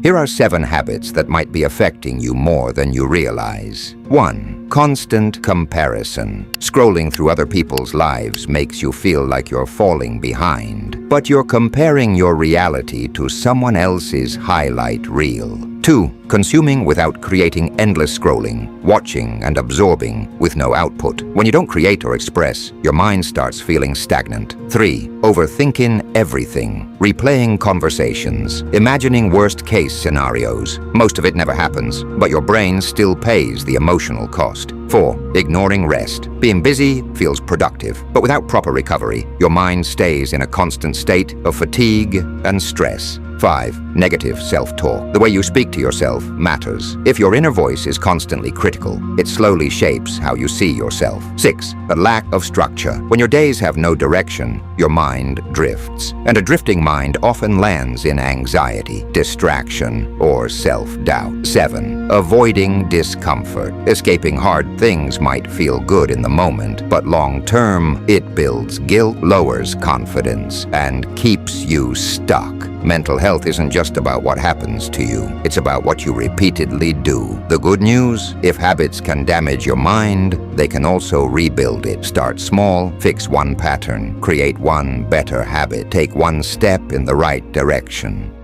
Here are 7 habits that might be affecting you more than you realize. 1. Constant comparison. Scrolling through other people's lives makes you feel like you're falling behind, but you're comparing your reality to someone else's highlight reel. 2. Consuming without creating. Endless scrolling, watching and absorbing with no output. When you don't create or express, your mind starts feeling stagnant. 3. Overthinking everything. Replaying conversations, imagining worst-case scenarios. Most of it never happens, but your brain still pays the emotional cost. 4. Ignoring rest. Being busy feels productive, but without proper recovery, your mind stays in a constant state of fatigue and stress. 5. Negative self-talk. The way you speak to yourself matters. If your inner voice is constantly critical, it slowly shapes how you see yourself. 6. A lack of structure. When your days have no direction, your mind drifts. And a drifting mind often lands in anxiety, distraction, or self-doubt. 7. Avoiding discomfort. Escaping hard things might feel good in the moment, but long-term, it builds guilt, lowers confidence, and keeps you stuck. Mental health isn't just about what happens to you. It's about what you repeatedly do. The good news, if habits can damage your mind, they can also rebuild it. Start small, fix one pattern, create one better habit, take one step in the right direction.